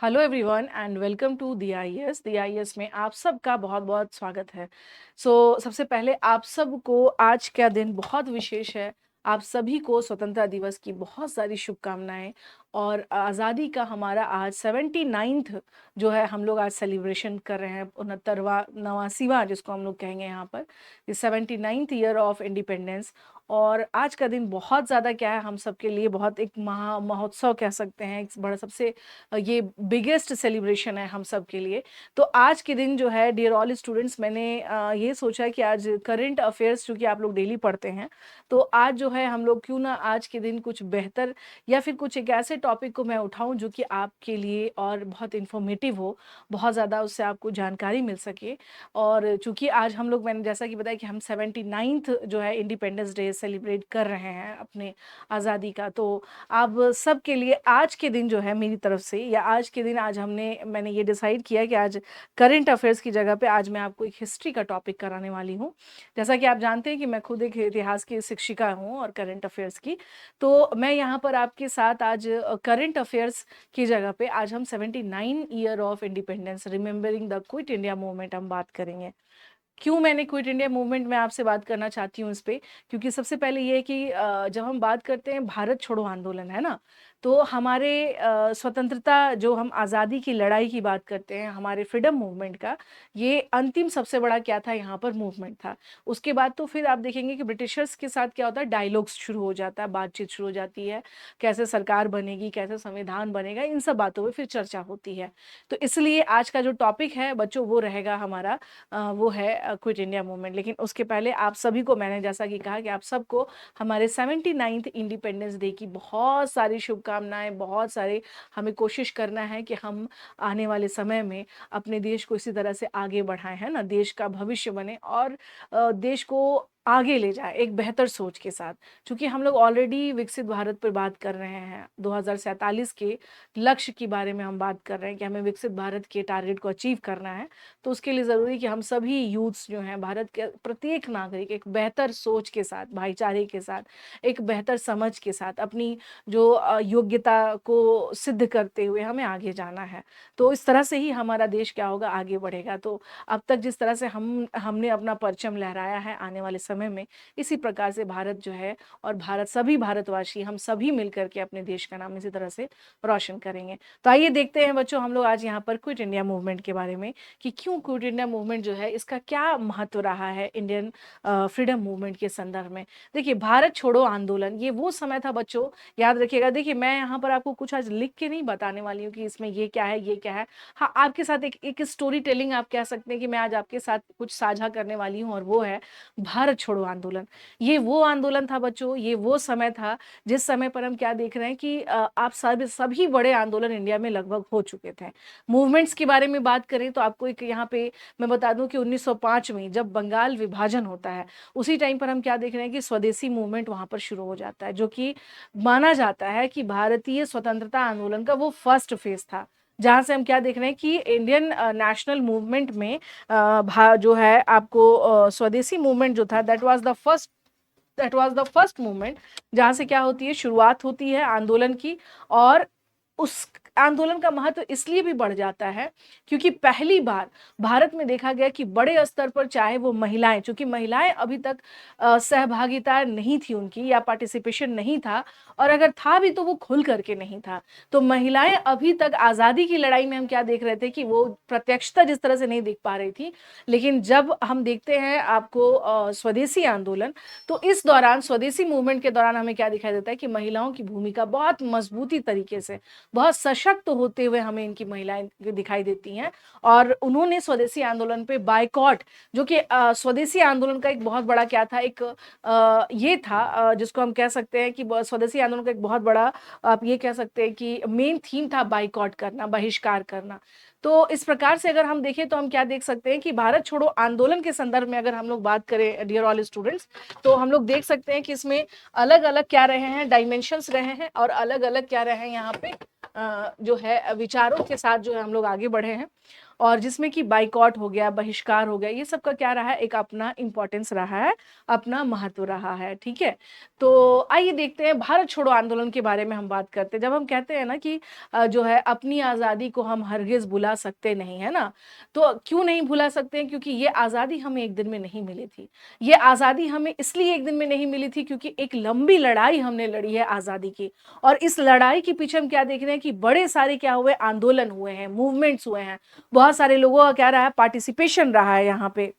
Hello everyone and welcome to the I S में आप सबका बहुत बहुत स्वागत है। सबसे पहले आप सबको आज का दिन बहुत विशेष है। आप सभी को स्वतंत्रता दिवस की बहुत सारी शुभकामनाएं। और आज़ादी का हमारा आज 79th जो है हम लोग आज सेलिब्रेशन कर रहे हैं, 69वां जिसको हम लोग कहेंगे यहाँ पर, 79th ईयर ऑफ इंडिपेंडेंस। और आज का दिन बहुत ज़्यादा क्या है, हम सबके लिए बहुत एक महा महोत्सव कह सकते हैं, एक बड़ा सबसे ये बिगेस्ट सेलिब्रेशन है हम सब के लिए। तो आज के दिन जो है डियर ऑल स्टूडेंट्स, मैंने ये सोचा कि आज करंट अफेयर्स चूँकि आप लोग डेली पढ़ते हैं, तो आज जो है हम लोग क्यों ना आज के दिन कुछ बेहतर या फिर कुछ एक ऐसे टॉपिक को मैं उठाऊँ जो कि आपके लिए और बहुत इन्फॉर्मेटिव हो, बहुत ज़्यादा उससे आपको जानकारी मिल सके। और चूँकि आज हम लोग, मैंने जैसा कि बताया कि हम 79th जो है इंडिपेंडेंस डे सेलिब्रेट कर रहे हैं अपने आज़ादी का, तो आप सबके लिए आज के दिन जो है मेरी तरफ से, या आज के दिन आज मैंने ये डिसाइड किया कि आज करंट अफेयर्स की जगह पे आज मैं आपको एक हिस्ट्री का टॉपिक कराने वाली हूँ। जैसा कि आप जानते हैं कि मैं खुद एक इतिहास की शिक्षिका हूँ और करंट अफेयर्स की, तो मैं यहाँ पर आपके साथ आज करंट अफेयर्स की जगह पे आज हम 79 year of independence remembering the quit India movement हम बात करेंगे। क्यों मैंने क्विट इंडिया मूवमेंट में आपसे बात करना चाहती हूँ इस पे, क्योंकि सबसे पहले ये है कि जब हम बात करते हैं भारत छोड़ो आंदोलन, है ना, तो हमारे स्वतंत्रता, जो हम आज़ादी की लड़ाई की बात करते हैं, हमारे फ्रीडम मूवमेंट का ये अंतिम सबसे बड़ा क्या था, यहाँ पर मूवमेंट था। उसके बाद तो फिर आप देखेंगे कि ब्रिटिशर्स के साथ क्या होता है, डायलॉग्स शुरू हो जाता है, बातचीत शुरू हो जाती है, कैसे सरकार बनेगी, कैसे संविधान बनेगा, इन सब बातों पर फिर चर्चा होती है। तो इसलिए आज का जो टॉपिक है बच्चों वो रहेगा हमारा, वो है क्विट इंडिया मूवमेंट। लेकिन उसके पहले आप सभी को मैंने जैसा कि कहा कि आप सबको हमारे 79th इंडिपेंडेंस डे की बहुत सारी शुभकामनाएं, बहुत सारे हमें कोशिश करना है कि हम आने वाले समय में अपने देश को इसी तरह से आगे बढ़ाएं, है ना, देश का भविष्य बने और देश को आगे ले जाए एक बेहतर सोच के साथ। क्योंकि हम लोग ऑलरेडी विकसित भारत पर बात कर रहे हैं, 2047 के लक्ष्य के बारे में हम बात कर रहे हैं कि हमें विकसित भारत के टारगेट को अचीव करना है। तो उसके लिए ज़रूरी कि हम सभी यूथ्स जो हैं, भारत के प्रत्येक नागरिक एक बेहतर सोच के साथ, भाईचारे के साथ, एक बेहतर समझ के साथ अपनी जो योग्यता को सिद्ध करते हुए हमें आगे जाना है। तो इस तरह से ही हमारा देश क्या होगा, आगे बढ़ेगा। तो अब तक जिस तरह से हमने अपना परचम लहराया है, आने वाले समय में इसी प्रकार से भारत जो है और भारत, सभी भारतवासी हम सभी मिलकर के अपने देश का नाम इसी तरह से रोशन करेंगे। तो आइए देखते हैं बच्चों हम लोग आज यहाँ पर क्विट इंडिया मूवमेंट के बारे में, कि क्यों क्विट इंडिया मूवमेंट जो है इसका क्या महत्व रहा है इंडियन फ्रीडम मूवमेंट के संदर्भ में। देखिए, भारत छोड़ो आंदोलन ये वो समय था बच्चों, याद रखिएगा। देखिए, मैं यहाँ पर आपको कुछ आज लिख के नहीं बताने वाली हूँ कि इसमें ये क्या है, ये क्या है। हाँ, आपके साथ एक स्टोरी टेलिंग आप कह सकते हैं कि मैं आज आपके साथ कुछ साझा करने वाली हूँ, और वो है भारत छोड़ो आंदोलन। ये वो आंदोलन था बच्चों, ये वो समय था जिस समय पर हम क्या देख रहे हैं कि आप सभी बड़े आंदोलन इंडिया में लगभग हो चुके थे। मूवमेंट्स के बारे में बात करें तो आपको एक यहाँ पे मैं बता दूं कि 1905 में जब बंगाल विभाजन होता है, उसी टाइम पर हम क्या देख रहे हैं कि स्वदेशी मूवमेंट वहां पर शुरू हो जाता है, जो कि माना जाता है कि भारतीय स्वतंत्रता आंदोलन का वो फर्स्ट फेज था। जहां से हम क्या देख रहे हैं कि इंडियन नेशनल मूवमेंट में जो है आपको स्वदेशी मूवमेंट जो था, that was the first movement, जहां से क्या होती है, शुरुआत होती है आंदोलन की। और उस आंदोलन का महत्व इसलिए भी बढ़ जाता है क्योंकि पहली बार भारत में देखा गया कि बड़े स्तर पर, चाहे वो महिलाएं, चूंकि महिलाएं अभी तक सहभागिता नहीं थी उनकी, या पार्टिसिपेशन नहीं था, और अगर था भी तो वो खुल करके नहीं था। तो महिलाएं अभी तक आज़ादी की लड़ाई में हम क्या देख रहे थे कि वो प्रत्यक्षता जिस तरह से नहीं दिख पा रही थी। लेकिन जब हम देखते हैं आपको स्वदेशी आंदोलन, तो इस दौरान, स्वदेशी मूवमेंट के दौरान, हमें क्या दिखाई देता है कि महिलाओं की भूमिका बहुत मजबूती तरीके से, बहुत सशक्त होते हुए हमें इनकी महिलाएं दिखाई देती हैं। और उन्होंने स्वदेशी आंदोलन पे बायकॉट, जो कि स्वदेशी आंदोलन का एक बहुत बड़ा क्या था, एक ये था जिसको हम कह सकते हैं कि स्वदेशी आंदोलन का एक बहुत बड़ा, आप ये कह सकते हैं कि मेन थीम था बायकॉट करना, बहिष्कार करना। तो इस प्रकार से अगर हम देखें तो हम क्या देख सकते हैं कि भारत छोड़ो आंदोलन के संदर्भ में अगर हम लोग बात करें डियर ऑल स्टूडेंट्स, तो हम लोग देख सकते हैं कि इसमें अलग अलग क्या रहे हैं, डायमेंशंस रहे हैं, और अलग अलग क्या रहे हैं यहाँ पे जो है विचारों के साथ जो है हम लोग आगे बढ़े हैं। और जिसमें कि बाइकॉट हो गया, बहिष्कार हो गया, ये सब का क्या रहा है, एक अपना इम्पोर्टेंस रहा है, अपना महत्व रहा है, ठीक है। तो आइए देखते हैं भारत छोड़ो आंदोलन के बारे में हम बात करते हैं। जब हम कहते हैं ना कि जो है अपनी आज़ादी को हम हरगिज़ भुला सकते नहीं, है ना? तो क्यों नहीं भुला सकते हैं? क्योंकि ये आज़ादी हमें एक दिन में नहीं मिली थी। ये आज़ादी हमें इसलिए एक दिन में नहीं मिली थी क्योंकि एक लंबी लड़ाई हमने लड़ी है आज़ादी की। और इस लड़ाई के पीछे हम क्या देख रहे हैं कि बड़े सारे क्या हुए, आंदोलन हुए हैं, मूवमेंट्स हुए हैं। बहुत सारे लोगों का क्या रहा है, पार्टिसिपेशन रहा है यहाँ पे,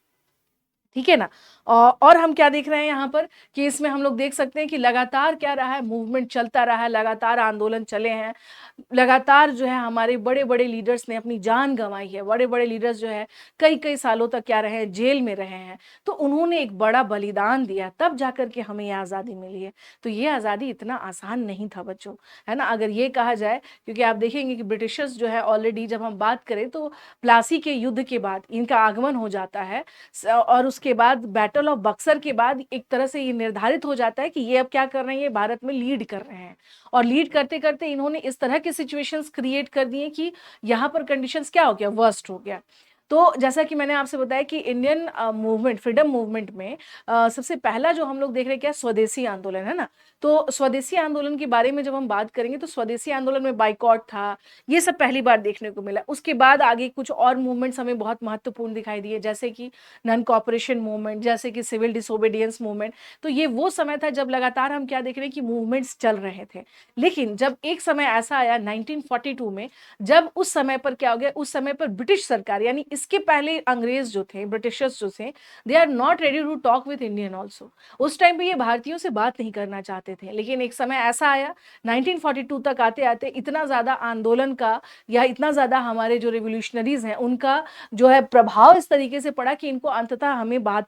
ठीक है ना? और हम क्या देख रहे हैं यहाँ पर कि इसमें हम लोग देख सकते हैं कि लगातार क्या रहा है, मूवमेंट चलता रहा है, लगातार आंदोलन चले हैं। लगातार जो है हमारे बड़े-बड़े लीडर्स ने अपनी जान गँवाई है, बड़े-बड़े लीडर्स जो है कई-कई सालों तक क्या रहे हैं, जेल में रहे हैं। तो उन्होंने एक बड़ा बलिदान दिया, तब जाकर के हमें ये आज़ादी मिली है। तो ये आज़ादी इतना आसान नहीं था बच्चों, है ना? अगर ये कहा जाए, क्योंकि आप देखेंगे कि ब्रिटिशर्स जो है ऑलरेडी जब हम बात करें तो प्लासी के युद्ध के बाद इनका आगमन हो जाता है और उसके बाद बैटल ऑफ बक्सर के बाद एक तरह से ये निर्धारित हो जाता है कि ये अब क्या कर रहे हैं, ये भारत में लीड कर रहे हैं। और लीड करते-करते इन्होंने इस तरह के सिचुएशंस क्रिएट कर दिए कि यहाँ पर कंडीशंस क्या हो गया, वर्स्ट हो गया। तो जैसा कि मैंने आपसे बताया कि इंडियन मूवमेंट, फ्रीडम मूवमेंट में सबसे पहला जो हम लोग देख रहे हैं क्या, स्वदेशी आंदोलन, है ना? तो स्वदेशी आंदोलन के बारे में जब हम बात करेंगे तो स्वदेशी आंदोलन में बायकॉट था, ये सब पहली बार देखने को मिला। उसके बाद आगे कुछ और मूवमेंट्स हमें बहुत महत्वपूर्ण दिखाई दिए, जैसे कि नॉन कोऑपरेशन मूवमेंट, जैसे कि सिविल डिसोबीडियंस मूवमेंट। तो ये वो समय था जब लगातार हम क्या देख रहे हैं कि मूवमेंट्स चल रहे थे। लेकिन जब एक समय ऐसा आया 1942 में, जब उस समय पर क्या हो गया, उस समय पर ब्रिटिश सरकार, यानी इसके पहले अंग्रेज जो थे, ब्रिटिशर्स जो थे, they are not ready to talk with Indian also. उस टाइम पे ये भारतीयों से बात नहीं करना चाहते थे। लेकिन एक समय ऐसा आया 1942 तक आते-आते इतना ज़्यादा आंदोलन का या इतना ज़्यादा हमारे जो रिवॉल्यूशनरीज़ हैं उनका जो है प्रभाव इस तरीके से पड़ा कि इनको अंततः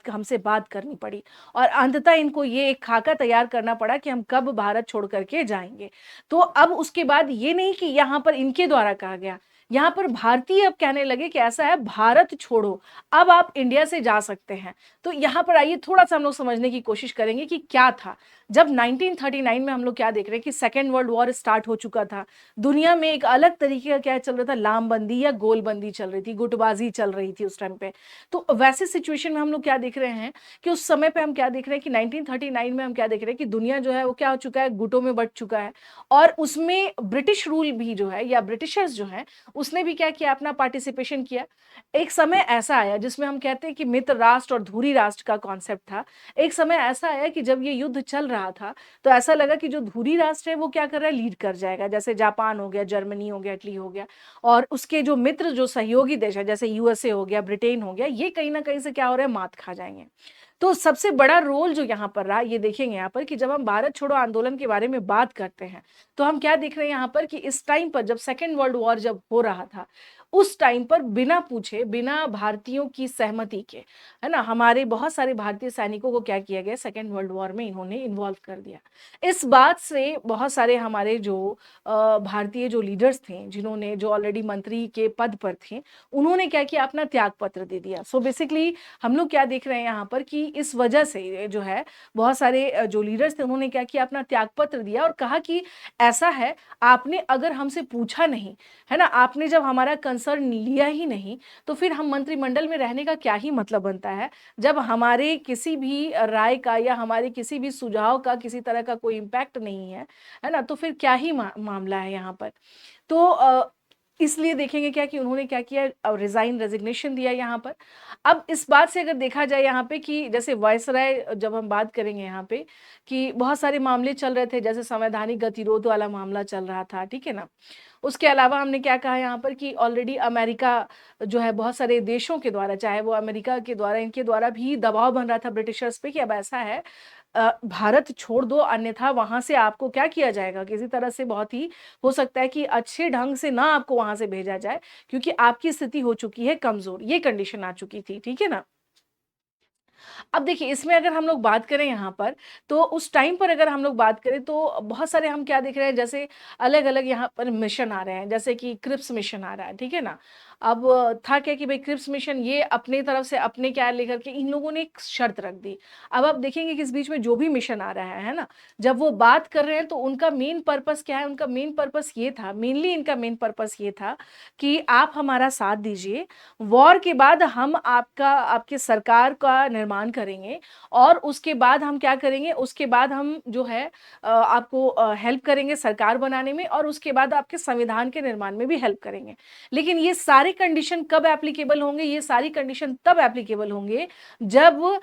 हमसे बात करनी पड़ी और अंततः इनको ये एक खाका तैयार करना पड़ा कि हम कब भारत छोड़ कर के जाएँगे। तो अब उसके बाद ये नहीं कि यहाँ पर इनके द्वारा कहा गया, यहाँ पर भारतीय अब कहने लगे कि ऐसा है, भारत छोड़ो, अब आप इंडिया से जा सकते हैं। तो यहाँ पर आइए थोड़ा-सा हम लोग समझने की कोशिश करेंगे कि क्या था? जब 1939 में हम लोग क्या देख रहे हैं कि सेकंड वर्ल्ड वॉर स्टार्ट हो चुका था। दुनिया में एक अलग तरीके का क्या चल रहा था, लामबंदी या गोलबंदी चल रही थी, गुटबाज़ी चल रही थी उस टाइम पे। तो वैसे सिचुएशन में हम लोग क्या देख रहे हैं कि उस समय पे हम क्या देख रहे हैं कि 1939 में हम क्या देख रहे हैं कि दुनिया जो है वो क्या हो चुका है, गुटों में बँट चुका है और उसमें ब्रिटिश रूल भी जो है या ब्रिटिशर्स जो हैं, उसने भी क्या किया, अपना पार्टिसिपेशन किया। एक समय ऐसा आया जिसमें हम कहते हैं कि मित्र राष्ट्र और धुरी राष्ट्र का कॉन्सेप्ट था। एक समय ऐसा आया कि जब ये युद्ध चल रहा था, तो ऐसा लगा कि जो धुरी राष्ट्र है वो क्या कर रहा है, लीड कर जाएगा। जैसे जापान हो गया, जर्मनी हो गया, इटली हो गया और उसके जो मित्र जो सहयोगी देश है जैसे यूएसए हो गया, ब्रिटेन हो गया, ये कहीं न कहीं से क्या हो रहा है, मात खा जाएँगे। तो सबसे बड़ा रोल जो यहाँ पर रहा, ये देखेंगे यहाँ पर कि जब हम भारत छोड़ो आंदोलन के बारे में बात करते हैं, तो हम क्या देख रहे हैं यहाँ पर कि इस टाइम पर जब सेकंड वर्ल्ड वॉर जब हो रहा था, उस टाइम पर बिना पूछे, बिना भारतीयों की सहमति के, है ना? हमारे बहुत सारे भारतीय सैनिकों को क्या किया गया, सेकंड वर्ल्ड वॉर में इन्होंने इन्वॉल्व कर दिया। इस बात से बहुत सारे हमारे जो भारतीय जो लीडर्स थे, जिन्होंने जो ऑलरेडी मंत्री के पद पर थे, उन्होंने क्या किया, अपना त्याग पत्र दे दिया। सो बेसिकली हम लोग क्या देख रहे हैं यहाँ पर कि इस वजह से ये जो है बहुत सारे जो लीडर्स थे उन्होंने क्या किया, अपना त्यागपत्र दिया और कहा कि ऐसा है, आपने अगर हमसे पूछा नहीं, है ना, आपने जब हमारा कंसर्न लिया ही नहीं, तो फिर हम मंत्रिमंडल में रहने का क्या ही मतलब बनता है। जब हमारे किसी भी राय का या हमारे किसी भी सुझाव का किसी तरह का कोई इम्पैक्ट नहीं है ना? तो फिर क्या ही मामला है यहाँ पर। तो इसलिए देखेंगे क्या कि उन्होंने क्या किया, रेज़िग्नेशन दिया यहाँ पर। अब इस बात से अगर देखा जाए यहाँ पे कि जैसे वायसराय, जब हम बात करेंगे यहाँ पे कि बहुत सारे मामले चल रहे थे, जैसे संवैधानिक गतिरोध वाला मामला चल रहा था, ठीक है ना? उसके अलावा हमने क्या कहा यहाँ पर कि ऑलरेडी अमेरिका जो है बहुत सारे देशों के द्वारा, चाहे वो अमेरिका के द्वारा, इनके द्वारा भी दबाव बन रहा था ब्रिटिशर्स पे कि अब ऐसा है, भारत छोड़ दो, अन्यथा वहाँ से आपको क्या किया जाएगा, किसी तरह से बहुत ही हो सकता है कि अच्छे ढंग से ना आपको वहाँ से भेजा जाए, क्योंकि आपकी स्थिति हो चुकी है कमज़ोर, ये कंडीशन आ चुकी थी, ठीक है ना? अब देखिए इसमें अगर हम लोग बात करें यहाँ पर, तो उस टाइम पर अगर हम लोग बात करें तो बहुत सारे हम क्या देख रहे हैं, जैसे अलग-अलग यहाँ पर मिशन आ रहे हैं, जैसे कि क्रिप्स मिशन आ रहा है, ठीक है ना? अब था क्या कि भई क्रिप्स मिशन ये अपनी तरफ से अपने क्या लेकर के इन लोगों ने एक शर्त रख दी। अब आप देखेंगे कि इस बीच में जो भी मिशन आ रहा है ना? जब वो बात कर रहे हैं तो उनका मेन पर्पस क्या है? उनका मेन पर्पस ये था, मेनली इनका मेन पर्पस ये था कि आप हमारा साथ दीजिए, वॉर के बाद हम आपकी सरकार का निर्माण करेंगे और उसके बाद हम क्या करेंगे, उसके बाद हम जो है आपको हेल्प करेंगे सरकार बनाने में और उसके बाद आपके संविधान के निर्माण में भी हेल्प करेंगे। लेकिन ये सारे कंडीशन कब एप्लीकेबल होंगे? ये सारी कंडीशन तब एप्लीकेबल होंगे जब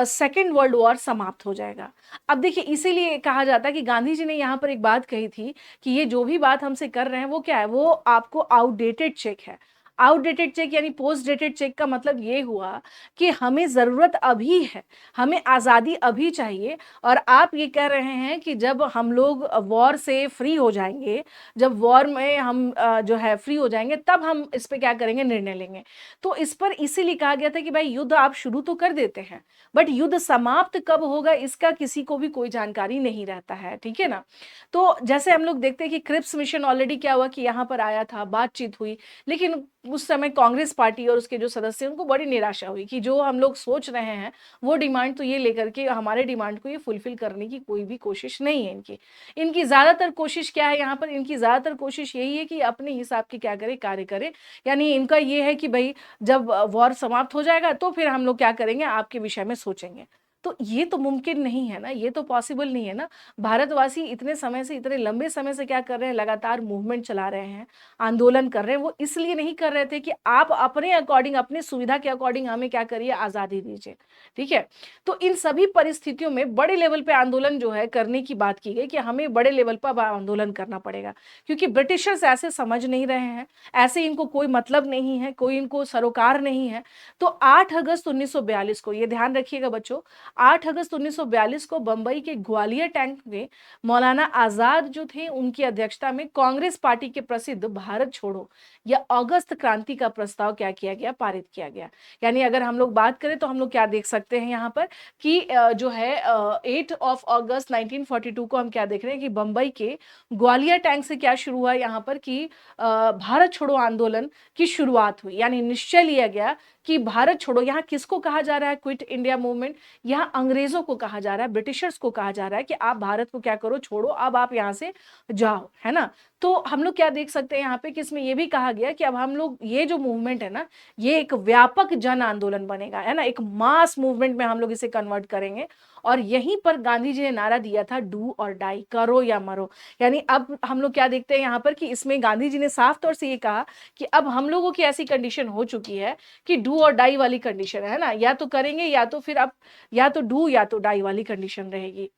सेकंड वर्ल्ड वॉर समाप्त हो जाएगा। अब देखिए इसीलिए कहा जाता है कि गांधी जी ने यहाँ पर एक बात कही थी कि ये जो भी बात हमसे कर रहे हैं वो क्या है? वो आपको आउटडेटेड चेक है। आउटडेटेड चेक यानी पोस्ट डेटेड चेक का मतलब ये हुआ कि हमें ज़रूरत अभी है, हमें आज़ादी अभी चाहिए और आप ये कह रहे हैं कि जब हम लोग वॉर से फ्री हो जाएँगे, जब वॉर में हम जो है फ्री हो जाएँगे तब हम इस पे क्या करेंगे, निर्णय लेंगे। तो इस पर इसीलिए कहा गया था कि भाई युद्ध आप शुरू तो कर देते हैं, बट युद्ध समाप्त कब होगा इसका किसी को भी कोई जानकारी नहीं रहता है, ठीक है ना? तो जैसे हम लोग देखते हैं कि क्रिप्स मिशन ऑलरेडी क्या हुआ कि यहाँ पर आया था, बातचीत हुई, लेकिन उस समय कांग्रेस पार्टी और उसके जो सदस्य हैं उनको बड़ी निराशा हुई कि जो हम लोग सोच रहे हैं वो डिमांड तो ये लेकर के हमारे डिमांड को ये फुलफिल करने की कोई भी कोशिश नहीं है इनकी। इनकी ज़्यादातर कोशिश क्या है यहाँ पर, इनकी ज़्यादातर कोशिश यही है कि अपने हिसाब के क्या करें, कार्य करें। यानी इनका ये है कि भई जब वॉर समाप्त हो जाएगा तो फिर हम लोग क्या करेंगे, आपके विषय में सोचेंगे। तो ये तो मुमकिन नहीं है ना, ये तो पॉसिबल नहीं है ना। भारतवासी इतने समय से, इतने लंबे समय से क्या कर रहे हैं, लगातार मूवमेंट चला रहे हैं, आंदोलन कर रहे हैं। वो इसलिए नहीं कर रहे थे कि आप अपने अकॉर्डिंग, अपनी सुविधा के अकॉर्डिंग हमें क्या करिए, आज़ादी दीजिए, ठीक है? तो इन सभी परिस्थितियों में बड़े लेवल पे आंदोलन जो है करने की बात की गई कि हमें बड़े लेवल पर अब आंदोलन करना पड़ेगा। क्योंकि ब्रिटिशर्स ऐसे समझ नहीं रहे हैं, ऐसे इनको कोई मतलब नहीं है, कोई इनको सरोकार नहीं है। तो 8 अगस्त 1942 को, ये ध्यान रखिएगा बच्चों, 8 अगस्त 1942 को बंबई के ग्वालियर टैंक में मौलाना आजाद जो थे उनकी अध्यक्षता में कांग्रेस पार्टी के प्रसिद्ध भारत छोड़ो या अगस्त क्रांति का प्रस्ताव क्या किया गया, पारित किया गया। यानी अगर हम लोग बात करें तो हम लोग क्या देख सकते हैं यहाँ पर कि जो है 8 ऑफ अगस्त 1942 को हम क्या देख रहे हैं कि बंबई के ग्वालियर टैंक से क्या शुरू हुआ यहाँ पर कि भारत छोड़ो आंदोलन की शुरुआत हुई। यानी निश्चय लिया गया कि भारत छोड़ो, यहाँ किसको कहा जा रहा है, क्विट इंडिया मूवमेंट, यहाँ अंग्रेजों को कहा जा रहा है, ब्रिटिशर्स को कहा जा रहा है कि आप भारत को क्या करो, छोड़ो, अब आप यहाँ से जाओ, है ना? तो हम लोग क्या देख सकते हैं यहाँ पे कि इसमें ये भी कहा गया कि अब हम लोग ये जो मूवमेंट है ना, ये एक व्यापक जन आंदोलन बनेगा, है ना? एक मास मूवमेंट में हम लोग इसे कन्वर्ट करेंगे और यहीं पर गांधी जी ने नारा दिया था, डू और डाई, करो या मरो। यानी अब हम लोग क्या देखते हैं यहाँ पर कि इसमें गांधी जी ने साफ तौर से ये कहा कि अब हम लोगों की ऐसी कंडीशन हो चुकी है कि डू और डाई वाली कंडीशन है ना, या तो करेंगे या तो फिर अब या तो डू या तो डाई वाली कंडीशन रहेगी।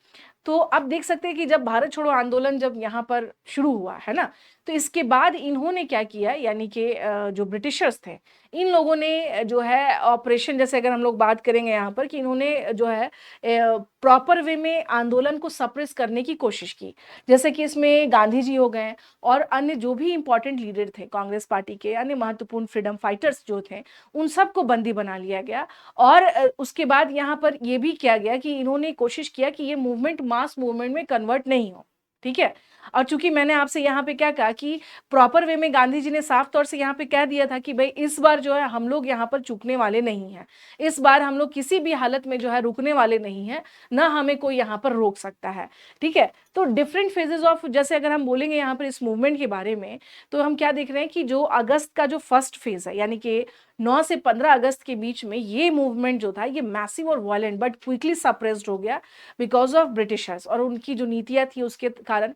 तो अब देख सकते हैं कि जब भारत छोड़ो आंदोलन जब यहाँ पर शुरू हुआ, है ना? तो इसके बाद इन्होंने क्या किया, यानी कि जो ब्रिटिशर्स थे, इन लोगों ने जो है ऑपरेशन, जैसे अगर हम लोग बात करेंगे यहाँ पर कि इन्होंने जो है प्रॉपर वे में आंदोलन को सप्रेस करने की कोशिश की। जैसे कि इसमें गांधी जी हो गए और अन्य जो भी इम्पोर्टेंट लीडर थे कांग्रेस पार्टी के, अन्य महत्वपूर्ण फ्रीडम फाइटर्स जो थे, उन सबको बंदी बना लिया गया और उसके बाद यहाँ पर ये भी किया गया कि इन्होंने कोशिश किया कि ये मूवमेंट मास मूवमेंट में कन्वर्ट नहीं हो, ठीक है? और चूंकि मैंने आपसे यहाँ पे क्या कहा कि प्रॉपर वे में गांधी जी ने साफ तौर से यहाँ पे कह दिया था कि भाई इस बार जो है हम लोग यहाँ पर चूकने वाले नहीं हैं, इस बार हम लोग किसी भी हालत में जो है रुकने वाले नहीं हैं, ना हमें कोई यहाँ पर रोक सकता है, ठीक है? तो डिफरेंट फेजेस ऑफ, जैसे अगर हम बोलेंगे यहाँ पर इस मूवमेंट के बारे में, तो हम क्या देख रहे हैं कि जो अगस्त का जो फर्स्ट फेज है, यानी कि 9 से 15 अगस्त के बीच में ये मूवमेंट जो था ये मैसिव और वायलेंट बट क्विकली सप्रेस्ड हो गया बिकॉज ऑफ ब्रिटिशर्स और उनकी जो नीतियां थी उसके कारण।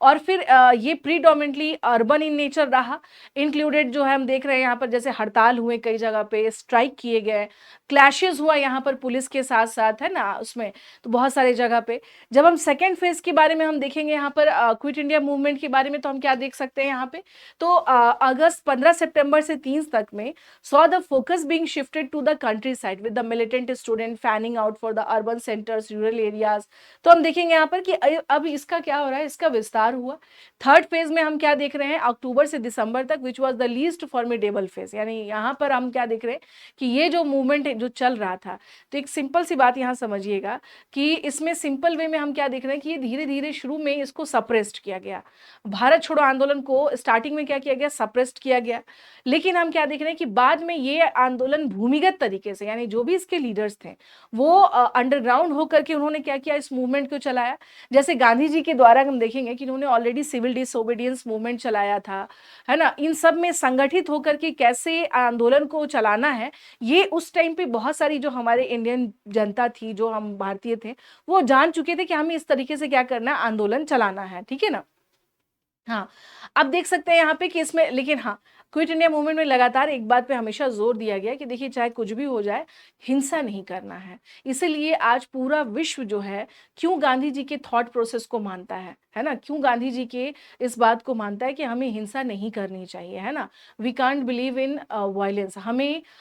और फिर ये प्रीडोमिनेटली अर्बन इन नेचर रहा, इंक्लूडेड जो है हम देख रहे हैं यहाँ पर जैसे हड़ताल हुए, कई जगह पे स्ट्राइक किए गए, क्लैशेस हुआ यहाँ पर पुलिस के साथ साथ, है ना, उसमें तो बहुत सारे जगह पे। जब हम सेकेंड फेज के बारे में हम देखेंगे यहाँ पर क्विट इंडिया मूवमेंट के बारे में, तो हम क्या देख सकते हैं यहाँ पे, तो अगस्त 15 सितंबर से 30 तक में saw the focus being shifted to the countryside with the militant student fanning out for the urban centers, rural areas। तो हम देखेंगे यहाँ पर कि अब इसका क्या हो रहा है, इसका विस्तार पार हुआ। थर्ड फेज में हम क्या देख रहे हैं, अक्टूबर से दिसंबर तक, which was the least formidable phase, यानी यहाँ पर हम क्या देख रहे हैं कि ये जो मूवमेंट जो चल रहा था, तो एक सिंपल सी बात यहाँ समझिएगा कि इसमें सिंपल वे में हम क्या देख रहे हैं कि ये धीरे धीरे शुरू में इसको सप्रेस्ड किया गया। भारत छोड़ो आंदोलन को स्टार्टिंग में क्या किया गया, सप्रेस्ड किया गया। लेकिन हम क्या देख रहे हैं कि बाद में ये आंदोलन भूमिगत तरीके से, यानी जो भी इसके लीडर्स थे वो अंडरग्राउंड होकर के उन्होंने क्या किया, इस मूवमेंट को चलाया। जैसे गांधी जी के द्वारा हम देखेंगे कि उन्होंने ऑलरेडी सिविल डिसोबीडियंस मूवमेंट चलाया था, है ना। इन सब में संगठित होकर के कैसे आंदोलन को चलाना है, ये उस टाइम पे बहुत सारी जो हमारे इंडियन जनता थी, जो हम भारतीय थे, वो जान चुके थे कि हमें इस तरीके से क्या करना है, आंदोलन चलाना है, ठीक है ना। हाँ, अब देख सकते हैं यहाँ पे कि इसमें, लेकिन हाँ, क्विट इंडिया मूवमेंट में लगातार एक बात पे हमेशा जोर दिया गया कि देखिए चाहे कुछ भी हो जाए, हिंसा नहीं करना है। इसीलिए आज पूरा विश्व जो है क्यों गांधी जी के थॉट प्रोसेस को मानता है ना, क्यों गांधी जी के इस बात को मानता है कि हमें हिंसा नहीं करनी चाहिए, है ना। We can't believe in violence,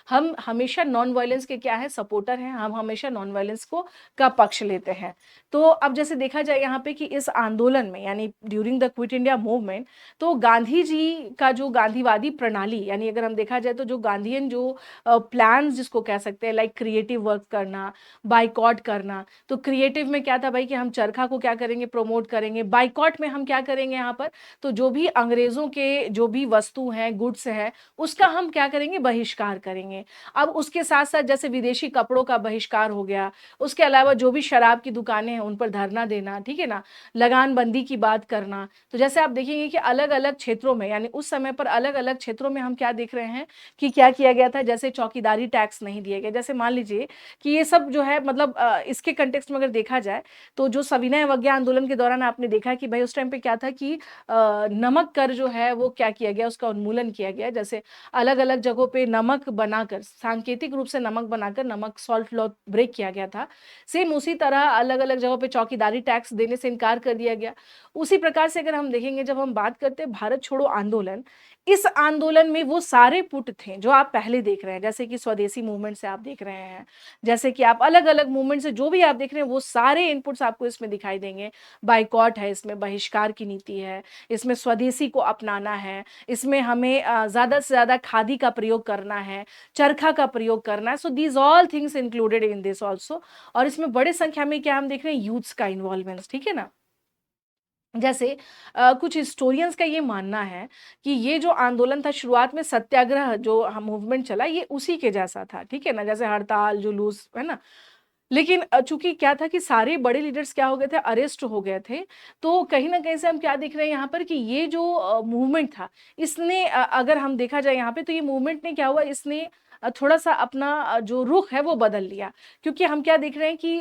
हम हमेशा नॉन वायलेंस के क्या है, सपोर्टर हैं, हम हमेशा नॉन वायलेंस को का पक्ष लेते हैं। तो अब जैसे देखा जाए यहाँ पे कि इस आंदोलन में, यानी during the quit India movement, तो गांधी जी का जो गांधीवादी प्रणाली, यानी अगर हम देखा जाए तो जो गांधीयन जो प्लान जिसको कह सकते हैं, लाइक क्रिएटिव वर्क करना, बाइकॉट करना। तो क्रिएटिव में क्या था भाई कि हम चरखा को क्या करेंगे, प्रमोट करेंगे। बाइकॉट में हम क्या करेंगे यहाँ पर, तो जो भी अंग्रेजों के जो भी वस्तु हैं, गुड्स है, उसका हम क्या करेंगे, बहिष्कार करेंगे। अब उसके साथ साथ जैसे विदेशी कपड़ों का बहिष्कार हो गया, उसके अलावा जो भी शराब की दुकानें हैं उन पर धरना देना, ठीक है ना, लगान बंदी की बात करना। तो जैसे आप देखेंगे कि अलग अलग क्षेत्रों में, यानी उस समय पर अलग अलग क्षेत्रों में हम क्या देख रहे हैं कि क्या किया गया था। जैसे चौकीदारी टैक्स नहीं दिया गया, जैसे मान लीजिए कि ये सब जो है, मतलब इसके कंटेक्स्ट में अगर देखा जाए तो जो सविनय अवज्ञा आंदोलन के दौरान आपने देखा कि भाई उस टाइम पे क्या था कि नमक कर जो है वो क्या किया गया, उसका उन्मूलन किया गया। जैसे अलग अलग जगहों पे नमक बनाकर, सांकेतिक रूप से नमक बनाकर, नमक सॉल्ट लॉ ब्रेक किया गया था। सेम उसी तरह अलग अलग जगहों पे चौकीदारी टैक्स देने से इनकार कर दिया गया। उसी प्रकार से अगर हम देखेंगे, जब हम बात करते हैं भारत छोड़ो आंदोलन, इस आंदोलन में वो सारे पुट थे जो आप पहले देख रहे हैं, जैसे कि स्वदेशी मूवमेंट से आप देख रहे हैं, जैसे कि आप अलग अलग मूवमेंट से जो भी आप देख रहे हैं, वो सारे इनपुट्स आपको इसमें दिखाई देंगे। बाइकॉट है, इसमें बहिष्कार की नीति है, इसमें स्वदेशी को अपनाना है, इसमें हमें ज्यादा से ज्यादा खादी का प्रयोग करना है, चरखा का प्रयोग करना है। So these all things included in this also. और इसमें बड़े संख्या में क्या हम देख रहे हैं, यूथ्स का इन्वॉल्वमेंट, ठीक है ना। जैसे कुछ हिस्टोरियंस का ये मानना है कि ये जो आंदोलन था, शुरुआत में सत्याग्रह जो मूवमेंट चला, ये उसी के जैसा था, ठीक है ना, जैसे हड़ताल, जुलूस, है ना। लेकिन चूंकि क्या था कि सारे बड़े लीडर्स क्या हो गए थे, अरेस्ट हो गए थे। तो कहीं ना कहीं से हम क्या देख रहे हैं यहाँ पर कि ये जो मूवमेंट था, इसने अगर हम देखा जाए यहाँ पे, तो ये मूवमेंट ने क्या हुआ, इसने थोड़ा सा अपना जो रुख है वो बदल लिया। क्योंकि हम क्या देख रहे हैं कि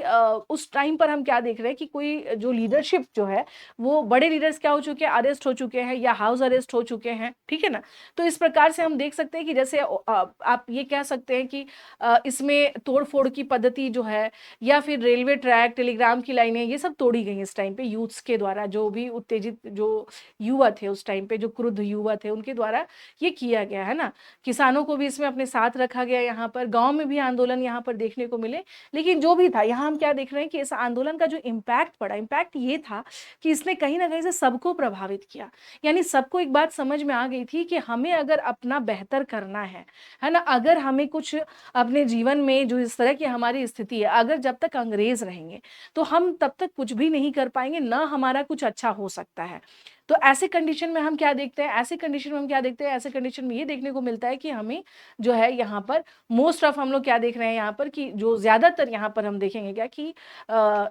उस टाइम पर हम क्या देख रहे हैं कि कोई जो लीडरशिप जो है, वो बड़े लीडर्स क्या हो चुके हैं, अरेस्ट हो चुके हैं या हाउस अरेस्ट हो चुके हैं, ठीक है ना। तो इस प्रकार से हम देख सकते हैं कि जैसे आप ये कह सकते हैं कि इसमें तोड़ फोड़ की पद्धति जो है, या फिर रेलवे ट्रैक, टेलीग्राम की लाइनें, ये सब तोड़ी गई इस टाइम पे यूथ्स के द्वारा, जो भी उत्तेजित जो युवा थे उस टाइम पे, जो क्रुद्ध युवा थे, उनके द्वारा ये किया गया, है ना। किसानों को भी इसमें अपने साथ रखा गया, यहाँ पर गांव में भी आंदोलन यहाँ पर देखने को मिले। लेकिन जो भी था, यहाँ हम क्या देख रहे हैं कि इस आंदोलन का जो इम्पैक्ट पड़ा, इम्पैक्ट ये था कि इसने कहीं ना कहीं से सबको प्रभावित किया। यानी सबको एक बात समझ में आ गई थी कि हमें अगर अपना बेहतर करना है ना, अगर हमें कुछ अपने जीवन में जो इस तरह की हमारी स्थिति है, अगर जब तक अंग्रेज रहेंगे तो हम तब तक कुछ भी नहीं कर पाएंगे, ना हमारा कुछ अच्छा हो सकता है। तो ऐसे कंडीशन में हम क्या देखते हैं, ऐसे कंडीशन में ये देखने को मिलता है कि हमें जो है यहाँ पर मोस्ट ऑफ हम लोग क्या देख रहे हैं यहाँ पर कि जो ज्यादातर यहाँ पर हम देखेंगे क्या कि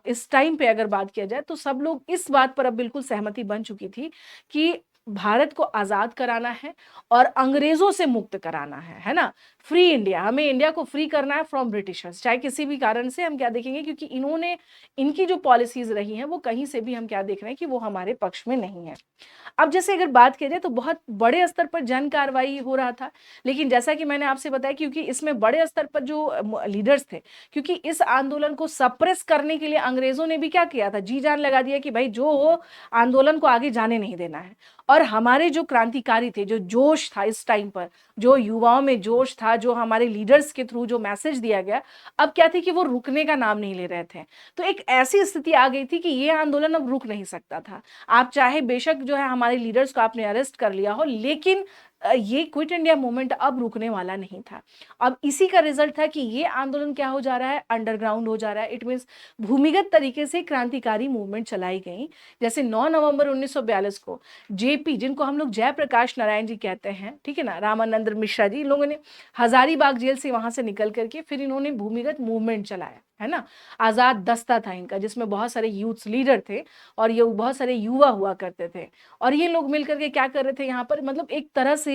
इस टाइम पे अगर बात किया जाए तो सब लोग इस बात पर अब बिल्कुल सहमति बन चुकी थी कि भारत को आजाद कराना है और अंग्रेजों से मुक्त कराना है ना। फ्री इंडिया, हमें इंडिया को फ्री करना है फ्रॉम ब्रिटिशर्स, चाहे किसी भी कारण से। हम क्या देखेंगे, क्योंकि इन्होंने, इनकी जो पॉलिसीज रही हैं वो कहीं से भी हम क्या देख रहे हैं कि वो हमारे पक्ष में नहीं है। अब जैसे अगर बात की जाए तो बहुत बड़े स्तर पर जन कार्रवाई हो रहा था, लेकिन जैसा कि मैंने आपसे बताया, क्योंकि इसमें बड़े स्तर पर जो लीडर्स थे, क्योंकि इस आंदोलन को सप्रेस करने के लिए अंग्रेजों ने भी क्या किया था, जी जान लगा दिया कि भाई जो हो, आंदोलन को आगे जाने नहीं देना है। और हमारे जो क्रांतिकारी थे, जो जोश था इस टाइम पर, जो युवाओं में जोश था, जो हमारे लीडर्स के थ्रू जो मैसेज दिया गया, अब क्या थी कि वो रुकने का नाम नहीं ले रहे थे। तो एक ऐसी स्थिति आ गई थी कि ये आंदोलन अब रुक नहीं सकता था। आप चाहे बेशक जो है हमारे लीडर्स को आपने अरेस्ट कर लिया हो, लेकिन ये क्विट इंडिया मूवमेंट अब रुकने वाला नहीं था। अब इसी का रिजल्ट था कि ये आंदोलन क्या हो जा रहा है, अंडरग्राउंड हो जा रहा है। इट मीन्स भूमिगत तरीके से क्रांतिकारी मूवमेंट चलाई गई। जैसे 9 नवंबर 1942 को जेपी, जिनको हम लोग जयप्रकाश नारायण जी कहते हैं, ठीक है ना, रामानंद मिश्रा जी, इन लोगों ने हजारीबाग जेल से वहां से निकल करके फिर इन्होंने भूमिगत मूवमेंट चलाया, है ना। आजाद दस्ता था इनका, जिसमें बहुत सारे यूथ लीडर थे और ये बहुत सारे युवा हुआ करते थे। और ये लोग मिलकर के क्या कर रहे थे यहाँ पर, मतलब एक तरह से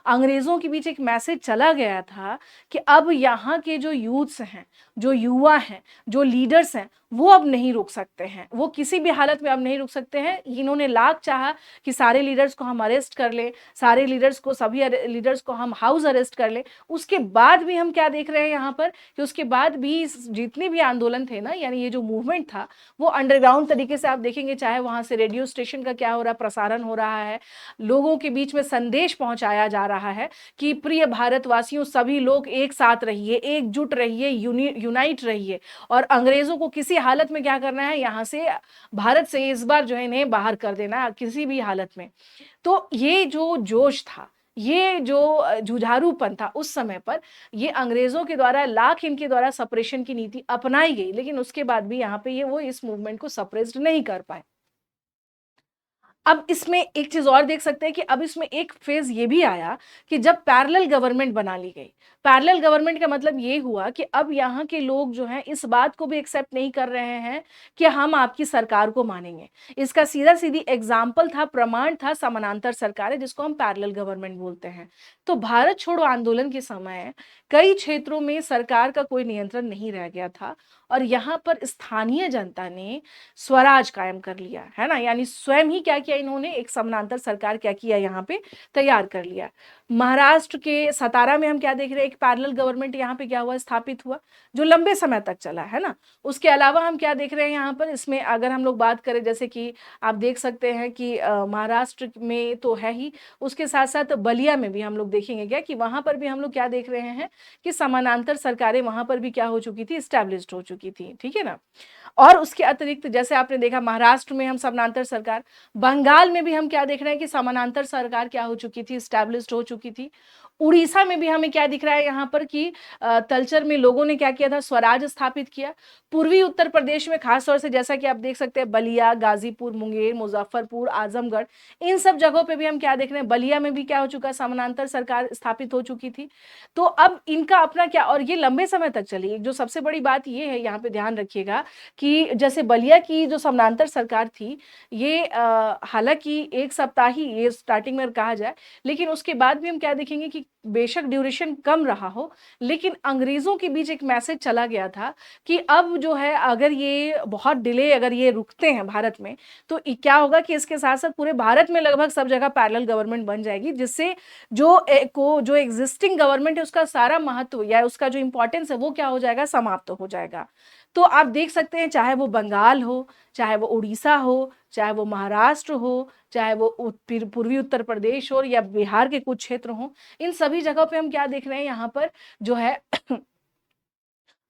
अंग्रेजों के बीच एक मैसेज चला गया था कि अब यहाँ के जो यूथ्स हैं, जो युवा हैं, जो लीडर्स हैं, वो अब नहीं रुक सकते हैं, वो किसी भी हालत में अब नहीं रुक सकते हैं। इन्होंने लाख चाहा कि सारे लीडर्स को हम अरेस्ट कर लें, सारे लीडर्स को, सभी लीडर्स को हम हाउस अरेस्ट कर लें। उसके बाद भी हम क्या देख रहे हैं यहाँ पर कि उसके बाद भी जितने भी आंदोलन थे ना, यानी ये जो मूवमेंट था, वो अंडरग्राउंड तरीके से आप देखेंगे, चाहे वहां से रेडियो स्टेशन का क्या हो रहा है, प्रसारण हो रहा है, लोगों के बीच में संदेश पहुंचाया जा रहा है कि प्रिय भारतवासियों, सभी लोग एक साथ रहिए, एकजुट रहिए, यूनाइट रहिए, और अंग्रेजों को किसी हालत में क्या करना है, यहाँ से, भारत से इस बार जो है इन्हें बाहर कर देना है किसी भी हालत में। तो ये जो जोश था, ये जो जुझारूपन था उस समय पर, ये अंग्रेजों के द्वारा, लाख इनके द्वारा सप्रेशन की नीति अपनाई गई, लेकिन उसके बाद भी यहाँ पे ये वो इस मूवमेंट को सप्रेस्ड नहीं कर पाए। अब इसमें एक चीज और देख सकते हैं कि अब इसमें एक फेज ये भी आया कि जब पैरेलल गवर्नमेंट बना ली गई। पैरेलल गवर्नमेंट का मतलब ये हुआ कि अब यहाँ के लोग जो हैं इस बात को भी एक्सेप्ट नहीं कर रहे हैं कि हम आपकी सरकार को मानेंगे। इसका सीधा सीधी एग्जाम्पल था, प्रमाण था, समानांतर सरकार है, जिसको हम पैरेलल गवर्नमेंट बोलते हैं। तो भारत छोड़ो आंदोलन के समय कई क्षेत्रों में सरकार का कोई नियंत्रण नहीं रह गया था, और यहाँ पर स्थानीय जनता ने स्वराज कायम कर लिया, है ना। यानी स्वयं ही क्या किया इन्होंने, एक समानांतर सरकार क्या किया यहाँ पे तैयार कर लिया। महाराष्ट्र के सतारा में हम क्या देख रहे हैं, एक पैरेलल गवर्नमेंट यहाँ पे क्या हुआ, स्थापित हुआ, जो लंबे समय तक चला, है ना। उसके अलावा हम क्या देख रहे हैं यहाँ पर, इसमें अगर हम लोग बात करें, जैसे कि आप देख सकते हैं कि महाराष्ट्र में तो है ही, उसके साथ साथ बलिया में भी हम लोग देखेंगे क्या कि वहां पर भी हम लोग क्या देख रहे हैं कि समानांतर सरकारें वहां पर भी क्या हो चुकी थी, स्टैब्लिश्ड हो चुकी थी, ठीक है ना। और उसके अतिरिक्त जैसे आपने देखा महाराष्ट्र में हम समानांतर सरकार, बंगाल में भी हम क्या देख रहे हैं कि समानांतर सरकार क्या हो चुकी थी, स्टैब्लिश्ड हो चुकी थी। उड़ीसा में भी हमें क्या दिख रहा है यहाँ पर कि तलचर में लोगों ने क्या किया था, स्वराज स्थापित किया। पूर्वी उत्तर प्रदेश में खास तौर से जैसा कि आप देख सकते हैं, बलिया, गाजीपुर, मुंगेर, मुजफ्फरपुर, आजमगढ़, इन सब जगहों पे भी हम क्या देख रहे हैं, बलिया में भी क्या हो चुका, समानांतर सरकार स्थापित हो चुकी थी। तो अब इनका अपना क्या, और ये लंबे समय तक चली। जो सबसे बड़ी बात ये है, यहाँ पे ध्यान रखिएगा कि जैसे बलिया की जो समानांतर सरकार थी, ये हालांकि एक सप्ताह ही ये स्टार्टिंग में कहा जाए, लेकिन उसके बाद भी हम क्या देखेंगे कि बेशक ड्यूरेशन कम रहा हो, लेकिन अंग्रेजों के बीच एक मैसेज चला गया था कि अब जो है, अगर ये बहुत डिले, अगर ये रुकते हैं भारत में, तो क्या होगा कि इसके साथ साथ पूरे भारत में लगभग सब जगह पैरेलल गवर्नमेंट बन जाएगी, जिससे जो एग्जिस्टिंग गवर्नमेंट है उसका सारा महत्व या उसका जो इंपॉर्टेंस है वो क्या हो जाएगा, समाप्त हो जाएगा। तो आप देख सकते हैं, चाहे वो बंगाल हो, चाहे वो उड़ीसा हो, चाहे वो महाराष्ट्र हो, चाहे वो पूर्वी उत्तर प्रदेश हो, या बिहार के कुछ क्षेत्र हो, इन सभी जगहों पे हम क्या देख रहे हैं यहाँ पर जो है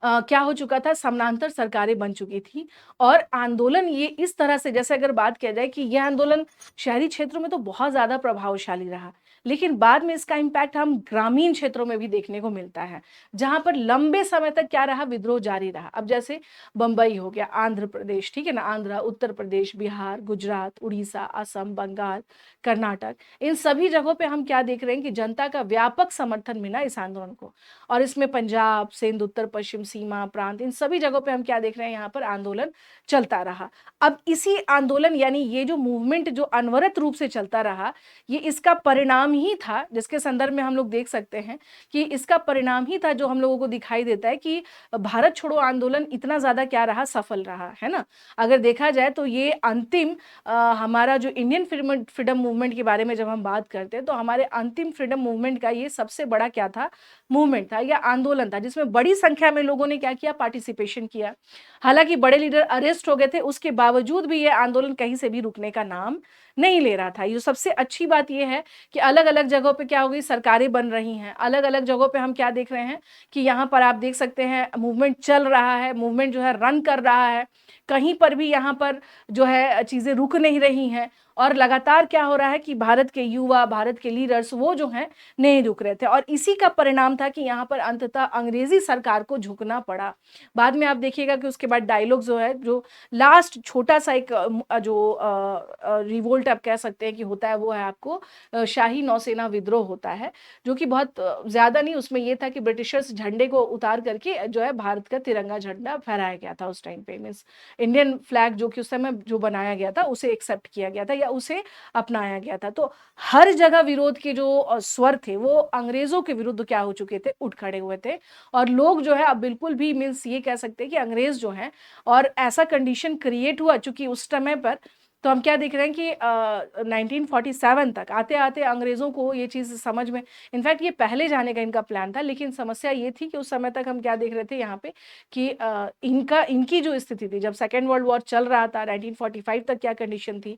क्या हो चुका था, समानांतर सरकारें बन चुकी थी। और आंदोलन ये इस तरह से, जैसे अगर बात किया जाए कि यह आंदोलन शहरी क्षेत्रों में तो बहुत ज्यादा प्रभावशाली रहा, लेकिन बाद में इसका इम्पैक्ट हम ग्रामीण क्षेत्रों में भी देखने को मिलता है, जहां पर लंबे समय तक क्या रहा, विद्रोह जारी रहा। अब जैसे बंबई हो गया, आंध्र प्रदेश, ठीक है ना, आंध्र, उत्तर प्रदेश, बिहार, गुजरात, उड़ीसा, असम, बंगाल, कर्नाटक, इन सभी जगहों पे हम क्या देख रहे हैं कि जनता का व्यापक समर्थन मिला इस आंदोलन को। और इसमें पंजाब, सिंध, उत्तर पश्चिम सीमा प्रांत, इन सभी जगहों पे हम क्या देख रहे हैं, यहाँ पर आंदोलन चलता रहा। अब इसी आंदोलन, यानी ये जो मूवमेंट जो अनवरत रूप से चलता रहा, ये इसका परिणाम ही था, जिसके संदर्भ में हम लोग देख सकते हैं कि इसका परिणाम ही था जो हम लोगों को दिखाई देता है कि भारत छोड़ो आंदोलन इतना ज्यादा क्या रहा, सफल रहा, है ना। अगर देखा जाए तो ये अंतिम हमारा जो इंडियन फ्रीडम मूवमेंट के बारे में जब हम बात करते हैं, तो हमारे अंतिम फ्रीडम मूवमेंट का ये सबसे बड़ा क्या था, मूवमेंट था या आंदोलन था, जिसमें बड़ी संख्या में लोगों ने क्या किया, पार्टिसिपेशन किया। हालांकि बड़े लीडर अरेस्ट हो गए थे, उसके बावजूद भी ये आंदोलन कहीं से भी रुकने का नाम नहीं ले रहा था। ये सबसे अच्छी बात ये है कि अलग-अलग जगहों पे क्या हो गई, सरकारें बन रही हैं। अलग-अलग जगहों पे हम क्या देख रहे हैं कि यहाँ पर आप देख सकते हैं मूवमेंट चल रहा है, मूवमेंट जो है रन कर रहा है। कहीं पर भी यहाँ पर जो है चीज़ें रुक नहीं रही हैं और लगातार क्या हो रहा है कि भारत के युवा, भारत के लीडर्स वो जो हैं नहीं रुक रहे थे और इसी का परिणाम था कि यहाँ पर अंततः अंग्रेज़ी सरकार को झुकना पड़ा। बाद में आप देखिएगा कि उसके बाद डायलॉग जो है, जो लास्ट छोटा-सा एक रिवोल्ट आप कह सकते हैं कि होता है, वो है आपको शाही नौसेना विद्रोह होता है, जो कि बहुत ज़्यादा नहीं, उसमें ये था कि ब्रिटिशर्स झंडे को उतार करके जो है भारत का तिरंगा झंडा फहराया गया था उस टाइम पे। मीन्स इंडियन फ्लैग जो कि उस समय जो बनाया गया था उसे एक्सेप्ट किया गया था या उसे अपनाया गया था। तो हर जगह विरोध के जो स्वर थे वो अंग्रेज़ों के विरुद्ध क्या हो चुके थे, उठ खड़े हुए थे और लोग जो है अब बिल्कुल भी मीन्स ये कह सकते हैं कि अंग्रेज़ जो हैं, और ऐसा कंडीशन क्रिएट हुआ चूँकि उस समय पर, तो हम क्या देख रहे हैं कि 1947 तक आते-आते अंग्रेज़ों को ये चीज़ समझ में, इनफैक्ट ये पहले जाने का इनका प्लान था, लेकिन समस्या ये थी कि उस समय तक हम क्या देख रहे थे यहाँ पे कि इनकी जो स्थिति थी, जब सेकेंड वर्ल्ड वॉर चल रहा था 1945 तक क्या कंडीशन थी,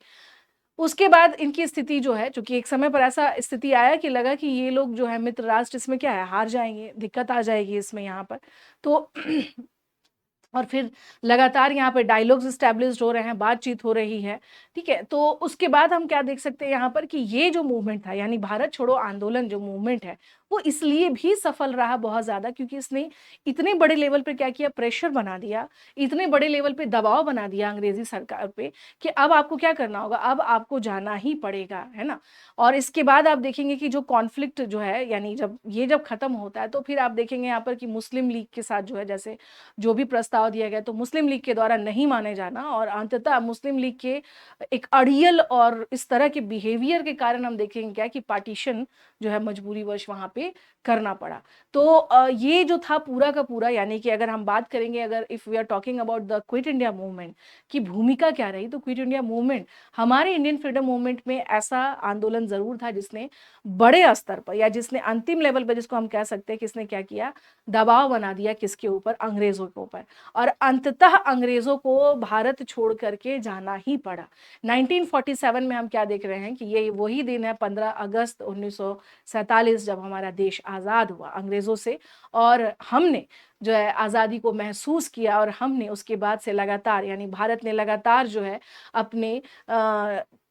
उसके बाद इनकी स्थिति जो है, चूँकि एक समय पर ऐसा स्थिति आया कि लगा कि ये लोग जो है मित्र राष्ट्र इसमें क्या है, हार जाएँगे, दिक्कत आ जाएगी इसमें यहाँ पर। तो और फिर लगातार यहाँ पे डायलॉग्स एस्टैब्लिश्ड हो रहे हैं, बातचीत हो रही है, ठीक है? तो उसके बाद हम क्या देख सकते हैं यहाँ पर कि ये जो मूवमेंट था, यानी भारत छोड़ो आंदोलन जो मूवमेंट है, वो इसलिए भी सफल रहा बहुत ज़्यादा क्योंकि इसने इतने बड़े लेवल पे क्या किया, प्रेशर बना दिया, इतने बड़े लेवल पे दबाव बना दिया अंग्रेज़ी सरकार पे कि अब आपको क्या करना होगा, अब आपको जाना ही पड़ेगा, है ना? और इसके बाद आप देखेंगे कि जो कॉन्फ्लिक्ट जो है, यानी जब खत्म होता है, तो फिर आप देखेंगे यहाँ पर कि मुस्लिम लीग के साथ जो है, जैसे जो भी प्रस्ताव दिया गया तो मुस्लिम लीग के द्वारा नहीं माने जाना और अंततः मुस्लिम लीग के एक अड़ियल और इस तरह के बिहेवियर के कारण हम देखेंगे क्या कि पार्टीशन जो है मजबूरीवश वहाँ पे करना पड़ा। तो ये जो था पूरा का पूरा, यानी कि अगर हम बात करेंगे, अगर if we are talking about the quit India movement की भूमिका क्या रही, तो क्विट इंडिया मूवमेंट हमारे इंडियन फ्रीडम मूवमेंट में ऐसा आंदोलन ज़रूर था जिसने बड़े स्तर पर या जिसने अंतिम लेवल पर, जिसको हम कह सकते हैं कि इसने क्या किया, दबाव बना दिया किसके ऊपर, अंग्रेज़ों के ऊपर। और अंततः अंग्रेज़ों को भारत छोड़ करके जाना ही पड़ा। 1947 में हम क्या देख रहे हैं कि ये वही दिन है 15 अगस्त 1947 जब हमारा देश आज़ाद हुआ अंग्रेज़ों से और हमने जो है आज़ादी को महसूस किया और हमने उसके बाद से लगातार, यानी भारत ने लगातार जो है अपने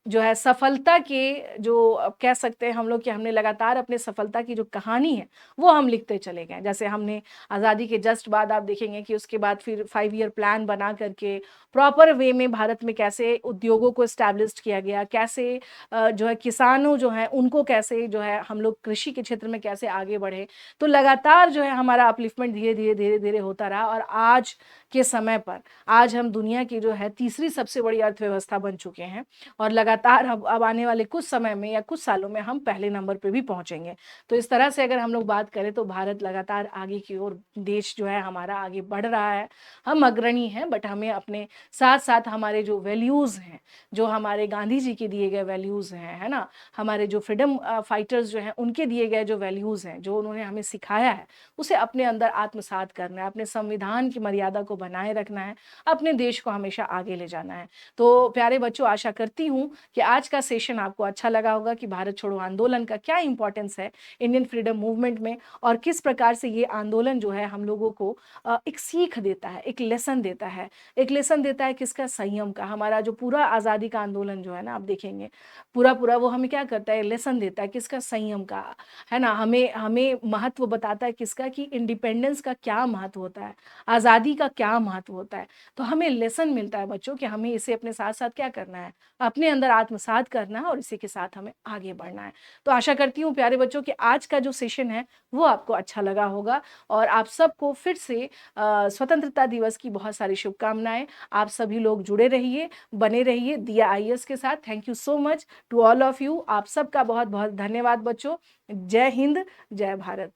जो है सफलता के जो कह सकते हैं हम लोग कि हमने लगातार अपने सफलता की जो कहानी है वो हम लिखते चले गए। जैसे हमने आज़ादी के जस्ट बाद आप देखेंगे कि उसके बाद फिर 5 ईयर प्लान बना करके प्रॉपर वे में भारत में कैसे उद्योगों को एस्टैब्लिश्ड किया गया, कैसे जो है किसानों जो हैं उनको कैसे जो है हम लोग कृषि के क्षेत्र में कैसे आगे बढ़े। तो लगातार जो है हमारा अपलिफ्टमेंट धीरे-धीरे होता रहा और आज के समय पर आज हम दुनिया की जो है तीसरी सबसे बड़ी अर्थव्यवस्था बन चुके हैं और लगातार अब आने वाले कुछ समय में या कुछ सालों में हम पहले नंबर पे भी पहुँचेंगे। तो इस तरह से अगर हम लोग बात करें तो भारत लगातार आगे की ओर देश जो है हमारा आगे बढ़ रहा है। हम अग्रणी हैं बट हमें अपने साथ-साथ हमारे जो वैल्यूज़ हैं, जो हमारे गांधी जी के दिए गए वैल्यूज़ हैं, है ना? हमारे जो फ्रीडम फाइटर्स जो हैं उनके दिए गए जो वैल्यूज़ हैं, जो उन्होंने हमें सिखाया है, उसे अपने अंदर आत्मसात करना है, अपने संविधान की मर्यादा को बनाए रखना है, अपने देश को हमेशा आगे ले जाना है। तो प्यारे बच्चों, आशा करती हूँ कि आज का सेशन आपको अच्छा लगा होगा कि भारत छोड़ो आंदोलन का क्या इम्पोर्टेंस है इंडियन फ्रीडम मूवमेंट में और किस प्रकार से ये आंदोलन जो है हम लोगों को एक सीख देता है, एक लेसन देता है। एक लेसन देता है किसका, संयम का। हमारा जो पूरा आज़ादी का आंदोलन जो है ना, आप देखेंगे पूरा वो हमें क्या करता है, लेसन देता है किसका, संयम का, है ना? हमें हमें महत्व बताता है किसका, कि इंडिपेंडेंस का क्या महत्व होता है, आज़ादी का क्या महत्व होता है। तो हमें लेसन मिलता है बच्चों कि हमें इसे अपने साथ-साथ क्या करना है, अपने अंदर आत्मसात करना है और इसी के साथ हमें आगे बढ़ना है। तो आशा करती हूँ प्यारे बच्चों कि आज का जो सेशन है वो आपको अच्छा लगा होगा और आप सबको फिर से स्वतंत्रता दिवस की बहुत सारी शुभकामनाएँ। आप सभी लोग जुड़े रहिए, बने रहिए दिया आईएएस के साथ। Thank you so much to all of you. आप सबका बहुत-बहुत धन्यवाद बच्चों। जय हिंद, जय भारत।